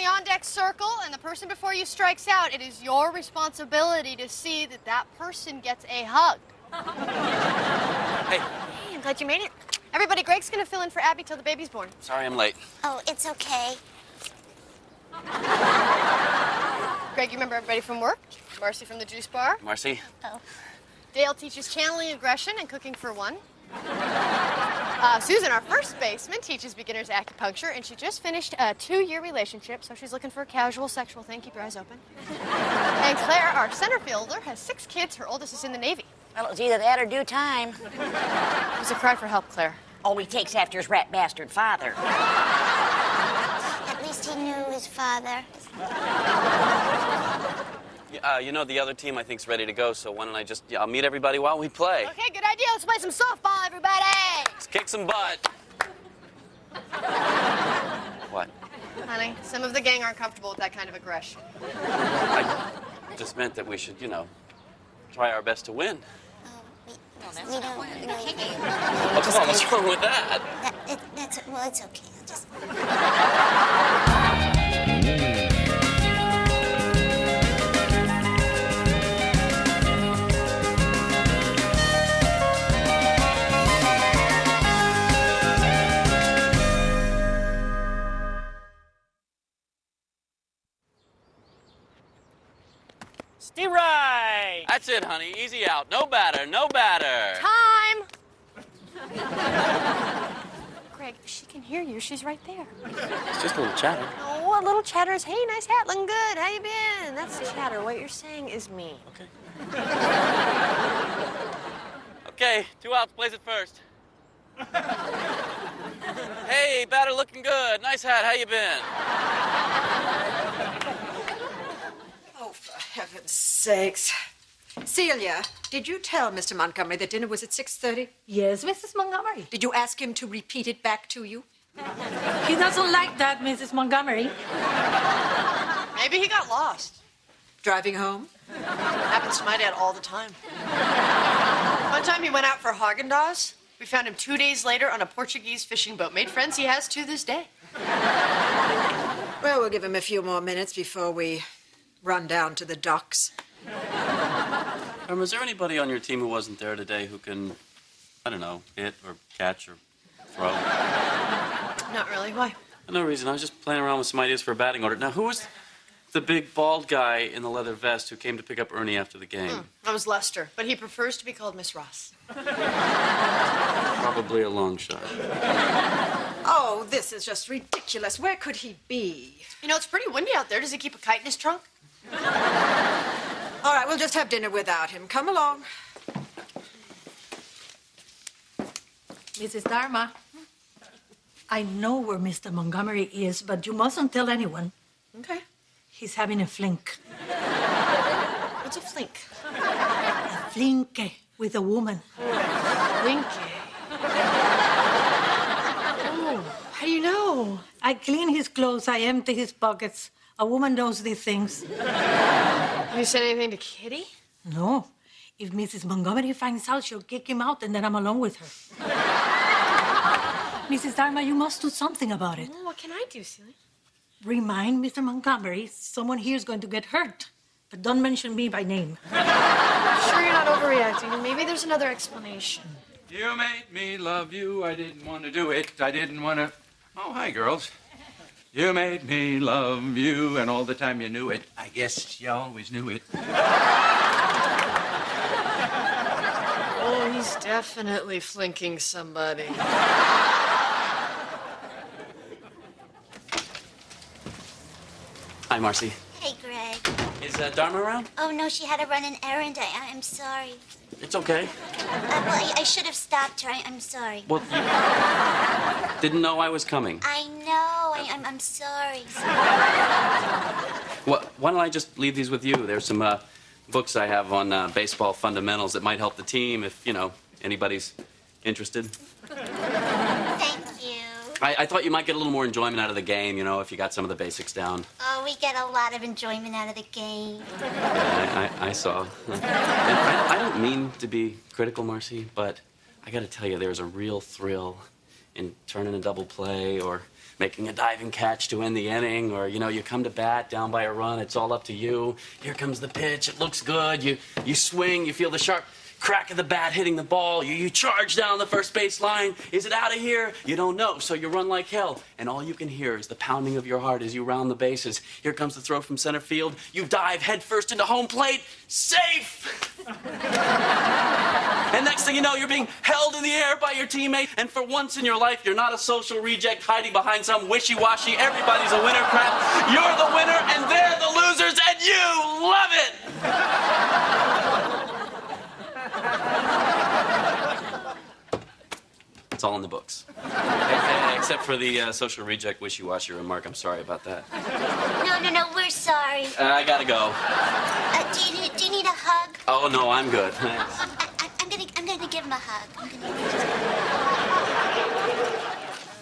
the on-deck circle and the person before you strikes out, it is your responsibility to see that that person gets a hug. Hey. Hey, I'm glad you made it. Everybody, Greg's gonna fill in for Abby till the baby's born. Sorry I'm late. Oh, it's okay. Greg, you remember everybody from work? Marcy from the juice bar. Marcy? Oh. Dale teaches channeling aggression and cooking for one. Susan, our first baseman, teaches beginners acupuncture, and she just finished a 2-year relationship, so she's looking for a casual sexual thing. Keep your eyes open. And Claire, our center fielder, has 6 kids. Her oldest is in the Navy. Well, it's either that or due time. It was a cry for help, Claire. All he takes after his rat bastard father. At least he knew his father. You know, the other team I think's ready to go, so why don't I just, I'll meet everybody while we play. Okay, good idea. Let's play some softball, everybody. Let's kick some butt. What? Honey, some of the gang aren't comfortable with that kind of aggression. I just meant that we should, try our best to win. We don't really. Oh, come on, what's wrong with that? Well, it's okay. I'll just. Stay right. That's it, honey. Easy out. No batter, no batter. Time! Greg, she can hear you. She's right there. It's just a little chatter. Oh, a little chatter is, hey, nice hat, looking good. How you been? That's chatter. What you're saying is me. Okay. Okay, 2 outs, plays it first. Hey, batter looking good. Nice hat, how you been? Oh, for heaven's sakes. Celia, did you tell Mr. Montgomery that dinner was at 6:30? Yes, Mrs. Montgomery. Did you ask him to repeat it back to you? He doesn't like that, Mrs. Montgomery. Maybe he got lost. Driving home? Happens to my dad all the time. One time he went out for Haagen-Dazs. We found him 2 days later on a Portuguese fishing boat. Made friends he has to this day. Well, we'll give him a few more minutes before we run down to the docks. Is there anybody on your team who wasn't there today who can, I don't know, hit or catch or throw? Not really. Why? No reason. I was just playing around with some ideas for a batting order. Now, who was the big bald guy in the leather vest who came to pick up Ernie after the game? That was Lester, but he prefers to be called Miss Ross. Probably a long shot. Oh, this is just ridiculous. Where could he be? You know, it's pretty windy out there. Does he keep a kite in his trunk? All right, we'll just have dinner without him. Come along. Mrs. Dharma, I know where Mr. Montgomery is, but you mustn't tell anyone. Okay. He's having a flink. What's a flink? A flinke with a woman. Flinky. Oh, how do you know? I clean his clothes, I empty his pockets. A woman knows these things. Have you said anything to Kitty? No. If Mrs. Montgomery finds out, she'll kick him out, and then I'm alone with her. Mrs. Dharma, you must do something about it. Well, what can I do, Celia? Remind Mr. Montgomery someone here is going to get hurt. But don't mention me by name. I'm sure you're not overreacting. Maybe there's another explanation. You made me love you. I didn't want to do it. I didn't want to. Oh, hi, girls. You made me love you, and all the time you knew it. I guess you always knew it. Oh, he's definitely flinking somebody. Hi, Marcy. Hey, Greg. Is Dharma around? Oh, no, she had to run an errand. I'm sorry. It's okay. Well, I should have stopped her. I'm sorry. Well, you didn't know I was coming. I know. I'm sorry. Why don't I just leave these with you? There's some books I have on baseball fundamentals that might help the team if, anybody's interested. Thank you. I thought you might get a little more enjoyment out of the game, if you got some of the basics down. Oh, we get a lot of enjoyment out of the game. I saw. And I don't mean to be critical, Marcy, but I got to tell you, there's a real thrill in turning a double play or making a diving catch to end the inning, or, you come to bat down by a run. It's all up to you. Here comes the pitch. It looks good. You swing. You feel the sharp crack of the bat hitting the ball. You charge down the first base line. Is it out of here? You don't know, so you run like hell. And all you can hear is the pounding of your heart as you round the bases. Here comes the throw from center field. You dive headfirst into home plate. Safe! And next thing you know, you're being held in the air by your teammate. And for once in your life, you're not a social reject hiding behind some wishy-washy, everybody's a winner crap. You're the winner, and they're the losers, and you love it! It's all in the books. Except for the social reject wishy-washy remark. I'm sorry about that. No, we're sorry. I gotta go. Do you need a hug? Oh, no, I'm good. Thanks. I'm gonna give him a hug.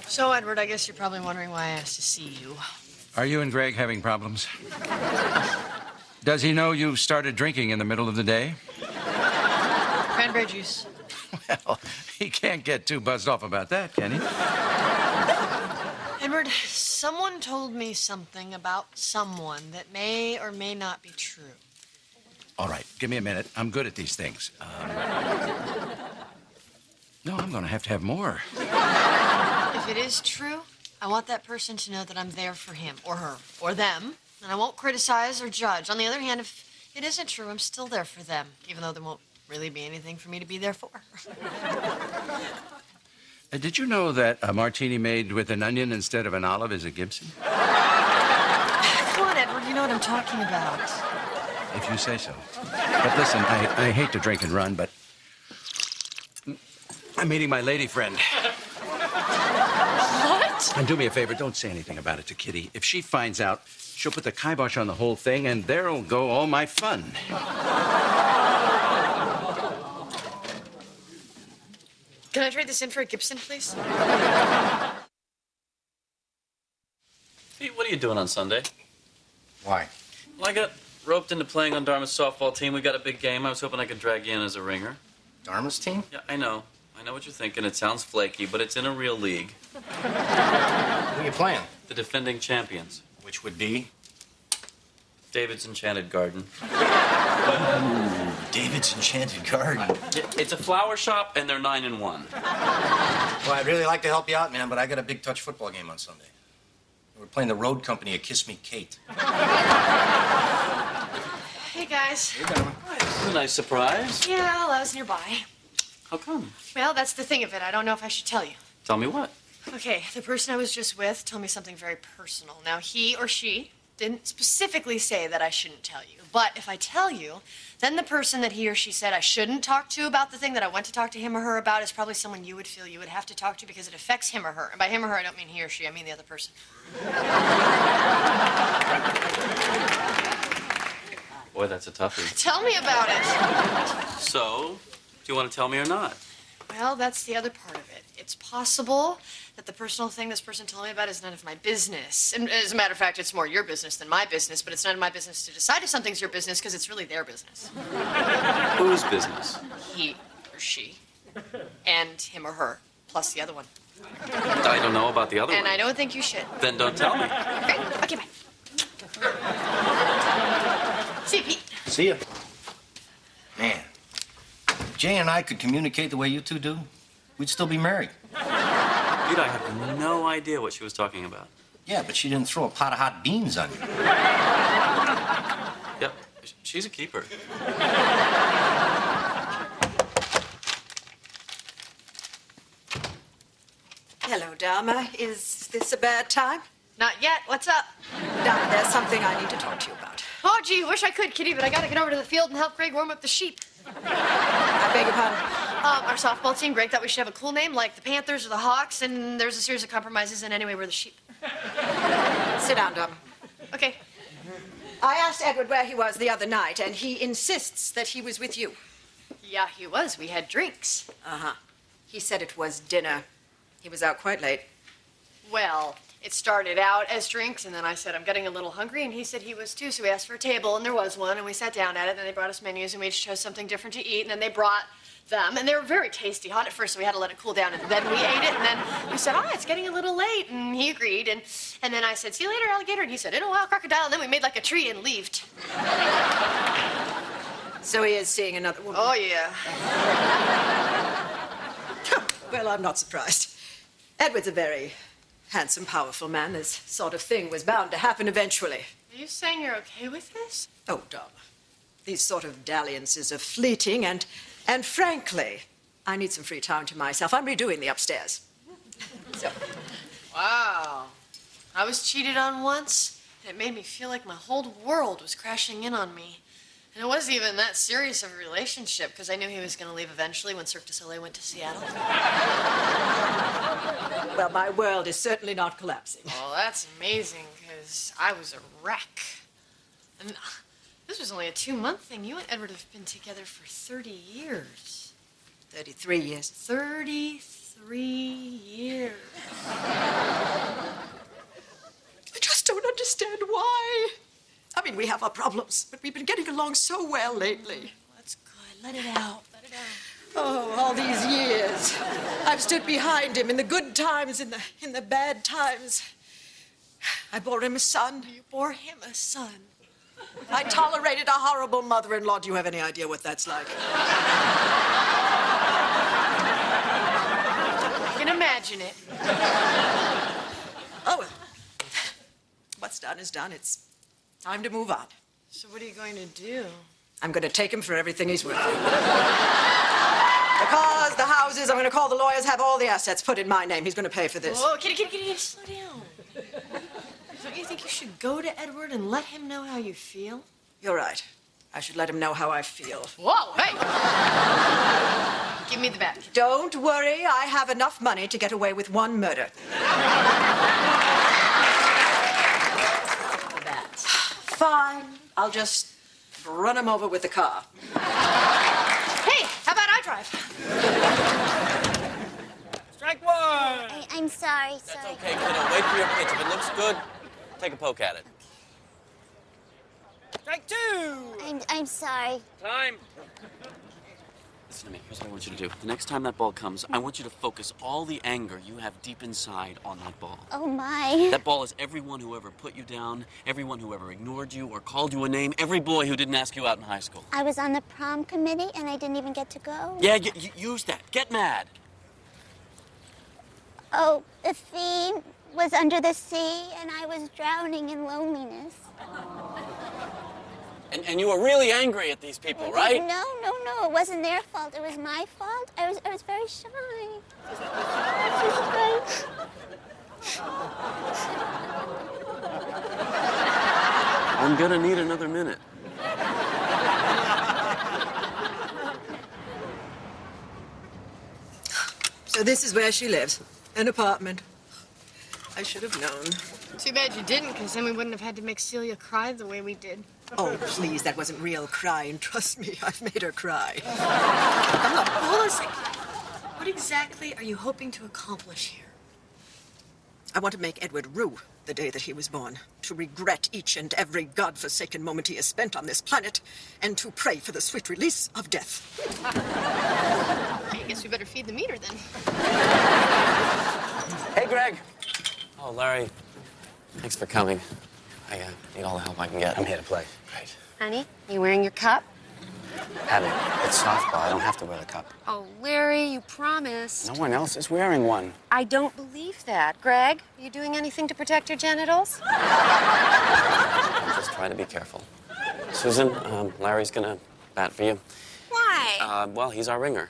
So, Edward, I guess you're probably wondering why I asked to see you. Are you and Greg having problems? Does he know you started drinking in the middle of the day? Cranberry juice. Well, he can't get too buzzed off about that, can he? Edward, someone told me something about someone that may or may not be true. All right, give me a minute. I'm good at these things. No, I'm going to have more. If it is true, I want that person to know that I'm there for him or her or them, and I won't criticize or judge. On the other hand, if it isn't true, I'm still there for them, even though there won't really be anything for me to be there for. Did you know that a martini made with an onion instead of an olive is a Gibson? Come on, Edward, you know what I'm talking about. If you say so. But listen, I hate to drink and run, but I'm meeting my lady friend. What? And do me a favor, don't say anything about it to Kitty. If she finds out, she'll put the kibosh on the whole thing, and there'll go all my fun. Can I trade this in for a Gibson, please? Hey, what are you doing on Sunday? Why? Well, I got roped into playing on Dharma's softball team. We got a big game. I was hoping I could drag you in as a ringer. Dharma's team? Yeah, I know. I know what you're thinking. It sounds flaky, but it's in a real league. Who are you playing? The defending champions. Which would be? David's Enchanted Garden. David's Enchanted Garden. It's a flower shop, and they're 9-1. Well, I'd really like to help you out, man, but I got a big touch football game on Sunday. We're playing the road company at Kiss Me Kate. Hey, guys. Hey, Dharma. This is a nice surprise. Yeah, well, I was nearby. How come? Well, that's the thing of it. I don't know if I should tell you. Tell me what. Okay, the person I was just with told me something very personal. Now, he or she didn't specifically say that I shouldn't tell you. But if I tell you, then the person that he or she said I shouldn't talk to about the thing that I went to talk to him or her about is probably someone you would feel you would have to talk to because it affects him or her. And by him or her, I don't mean he or she, I mean the other person. Boy, that's a toughie. Tell me about it. So, do you want to tell me or not? Well, that's the other part of it. It's possible that the personal thing this person told me about is none of my business. And as a matter of fact, it's more your business than my business, but it's none of my business to decide if something's your business because it's really their business. Whose business? He or she. And him or her, plus the other one. I don't know about the other And one. I don't think you should. Then don't tell me. Great. Okay, bye. See you, Pete. See ya. Man, if Jay and I could communicate the way you two do, we'd still be married. Pete, I have no idea what she was talking about. Yeah, but she didn't throw a pot of hot beans on you. Yep, she's a keeper. Hello, Dharma. Is this a bad time? Not yet. What's up? Dharma, there's something I need to talk to you about. Oh, gee, wish I could, Kitty, but I gotta get over to the field and help Greg warm up the sheep. I beg your pardon. Our softball team, Greg thought we should have a cool name like the Panthers or the Hawks, and there's a series of compromises, and anyway, we're the sheep. Sit down, Dharma. Okay. I asked Edward where he was the other night, and he insists that he was with you. Yeah, he was. We had drinks. Uh-huh. He said it was dinner. He was out quite late. Well, It started out as drinks, and then I said, I'm getting a little hungry, and he said he was too, so we asked for a table, and there was one, and we sat down at it, and then they brought us menus, and we each chose something different to eat, and then they brought them, and they were very tasty, hot at first, so we had to let it cool down, and then we ate it, and then we said, it's getting a little late, and he agreed, and then I said, see you later, alligator, and he said, in a while, crocodile, and then we made like a tree and left. So he is seeing another woman. Oh, yeah. Well, I'm not surprised. Edward's a very handsome, powerful man. This sort of thing was bound to happen eventually. Are you saying you're okay with this? Oh, Dharma. These sort of dalliances are fleeting, and frankly, I need some free time to myself. I'm redoing the upstairs. So. Wow. I was cheated on once, and it made me feel like my whole world was crashing in on me. And it wasn't even that serious of a relationship, because I knew he was going to leave eventually when Cirque du Soleil went to Seattle. Well, my world is certainly not collapsing. Well, that's amazing, because I was a wreck. And this was only a 2-month thing. You and Edward have been together for 30 years. 33 years. 33 years. I just don't understand why. I mean, we have our problems, but we've been getting along so well lately. That's good. Let it out. Let it out. Oh, all these years. I've stood behind him in the good times, in the bad times. I bore him a son. You bore him a son. I tolerated a horrible mother-in-law. Do you have any idea what that's like? I can imagine it. Oh, well. What's done is done. It's time to move on. So what are you going to do? I'm going to take him for everything he's worth. The cars, the houses, I'm going to call the lawyers, have all the assets put in my name. He's going to pay for this. Whoa, kitty, slow down. Don't you think you should go to Edward and let him know how you feel? You're right. I should let him know how I feel. Whoa, hey! Give me the bat. Don't worry, I have enough money to get away with one murder. Fine. I'll just run him over with the car. Hey, how about I drive? Strike one! I'm sorry, That's sorry. okay, kiddo. Wait for your pitch. If it looks good, take a poke at it. Strike two! I'm sorry. Time. Listen to me. Here's what I want you to do. The next time that ball comes, I want you to focus all the anger you have deep inside on that ball. Oh, my. That ball is everyone who ever put you down, everyone who ever ignored you or called you a name, every boy who didn't ask you out in high school. I was on the prom committee, and I didn't even get to go. Yeah, you use that. Get mad. Oh, the theme was Under the Sea, and I was drowning in loneliness. And you were really angry at these people, right? No. It wasn't their fault. It was my fault. I was very shy. I'm gonna need another minute. So this is where she lives. An apartment. I should have known. Too bad you didn't, because then we wouldn't have had to make Celia cry the way we did. Oh, please, that wasn't real crying. Trust me, I've made her cry. Hold on a second. What exactly are you hoping to accomplish here? I want to make Edward rue the day that he was born, to regret each and every godforsaken moment he has spent on this planet, and to pray for the swift release of death. I guess we better feed the meter then. Hey, Greg. Oh, Larry. Thanks for coming. I need all the help I can get. I'm here to play. Great. Honey, you wearing your cup? Abby, it's softball. I don't have to wear the cup. Oh, Larry, you promised. No one else is wearing one. I don't believe that. Greg, are you doing anything to protect your genitals? Just try to be careful. Susan, Larry's gonna bat for you. Why? Well, he's our ringer.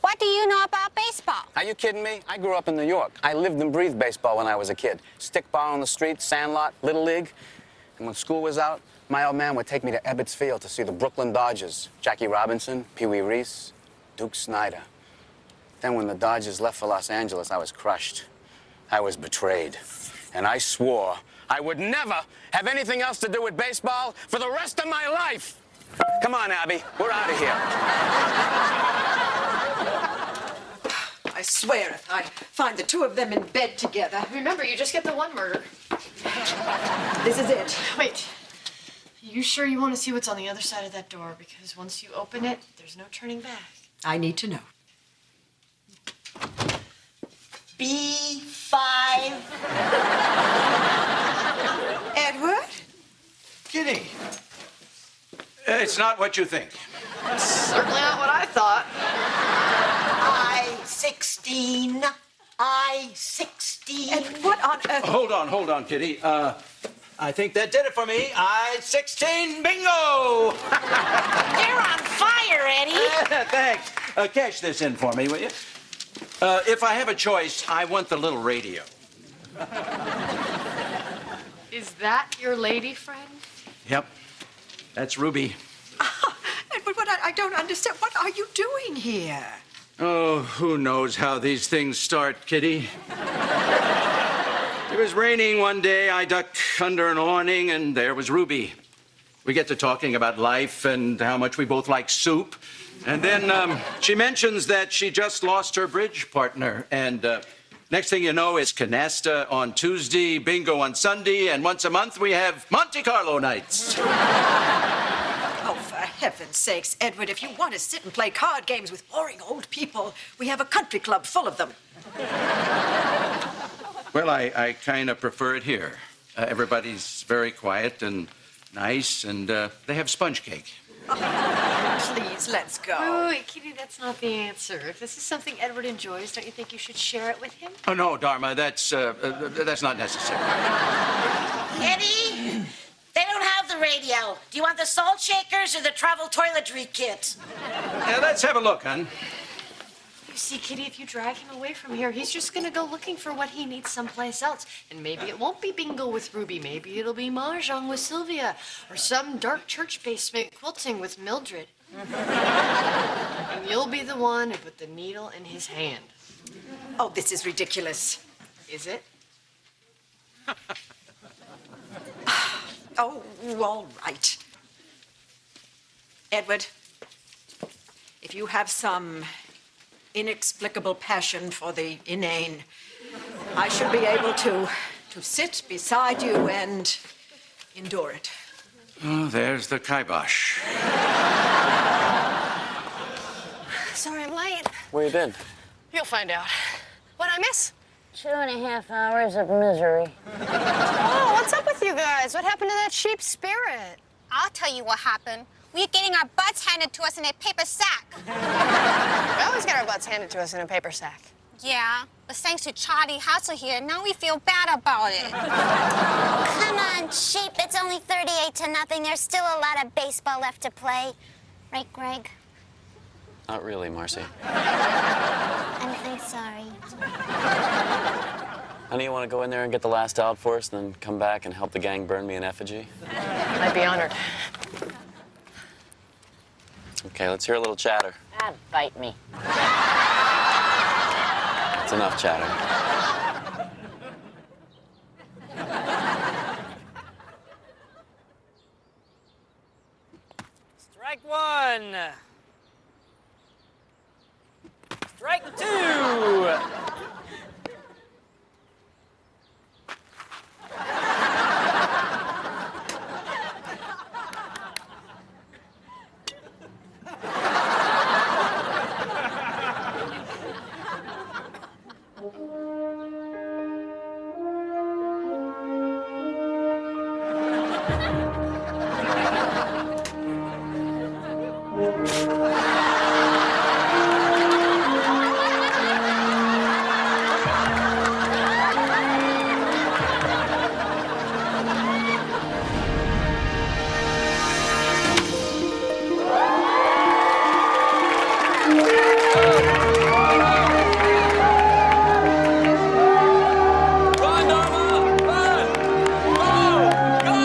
What do you know about baseball? Are you kidding me? I grew up in New York. I lived and breathed baseball when I was a kid. Stickball on the street, sandlot, Little League. And when school was out, my old man would take me to Ebbets Field to see the Brooklyn Dodgers. Jackie Robinson, Pee Wee Reese, Duke Snyder. Then when the Dodgers left for Los Angeles, I was crushed. I was betrayed. And I swore I would never have anything else to do with baseball for the rest of my life. Come on, Abby. We're out of here. I I swear if I find the two of them in bed together. Remember, you just get the one murder. This is it. Wait. You sure you want to see what's on the other side of that door? Because once you open it, there's no turning back. I need to know. B5. Edward? Kitty, it's not what you think. Certainly not what I thought. I-16. I-16. And what on earth? Hold on, Kitty. I think that did it for me. I-16 bingo! You're on fire, Eddie. Thanks. Cash this in for me, will you? If I have a choice, I want the little radio. Is that your lady friend? Yep. That's Ruby. Edward, what I don't understand. What are you doing here? Oh, who knows how these things start, Kitty? It was raining one day. I ducked under an awning, and there was Ruby. We get to talking about life and how much we both like soup. And then she mentions that she just lost her bridge partner. And next thing you know, it's canasta on Tuesday, bingo on Sunday, and once a month we have Monte Carlo nights. Oh, for heaven's sakes, Edward, if you want to sit and play card games with boring old people, we have a country club full of them. Well, I kind of prefer it here. Everybody's very quiet and nice, and they have sponge cake. Please, let's go. Wait, Kitty, that's not the answer. If this is something Edward enjoys, don't you think you should share it with him? Oh, no, Dharma, that's not necessary. Eddie, they don't have the radio. Do you want the salt shakers or the travel toiletry kit? Let's have a look, hon. You see, Kitty, if you drag him away from here, he's just gonna go looking for what he needs someplace else. And maybe it won't be bingo with Ruby. Maybe it'll be mahjong with Sylvia. Or some dark church basement quilting with Mildred. And you'll be the one who put the needle in his hand. Oh, this is ridiculous. Is it? Oh, all right. Edward, if you have some inexplicable passion for the inane, I should be able to sit beside you and endure it. Oh, there's the kibosh. Sorry I'm late. Where you been? You'll find out. What'd I miss? 2.5 hours of misery. Oh, what's up with you guys? What happened to that sheep spirit? I'll tell you what happened. We're getting our butts handed to us in a paper sack. We always get our butts handed to us in a paper sack. Yeah, but thanks to Charlie Hustle here, now we feel bad about it. Come on, sheep. It's only 38-0. There's still a lot of baseball left to play. Right, Greg? Not really, Marcy. I'm sorry. Honey, you want to go in there and get the last out for us, and then come back and help the gang burn me in effigy? I'd be honored. Okay, let's hear a little chatter. Ah, bite me. It's enough chatter. Strike one. Strike two. Run, Dharma! Run! Go! Go!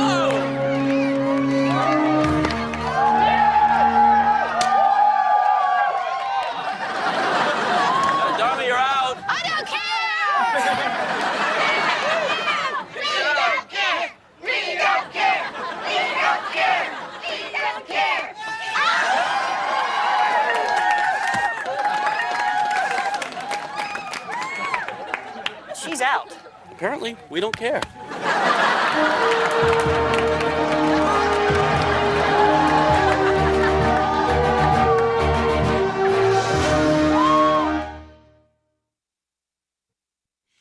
Apparently, we don't care.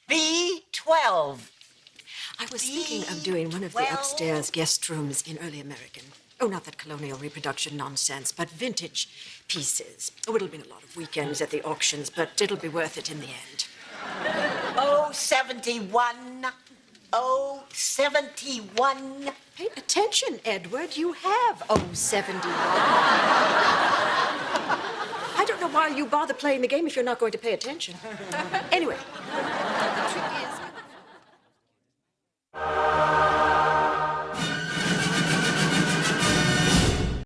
B12. I was thinking of doing one of the upstairs guest rooms in early American. Oh, not that colonial reproduction nonsense, but vintage pieces. Oh, it'll mean a lot of weekends at the auctions, but it'll be worth it in the end. Oh, 71. Oh, 71. Pay attention, Edward. You have 071. I don't know why you bother playing the game if you're not going to pay attention. Anyway, the trick is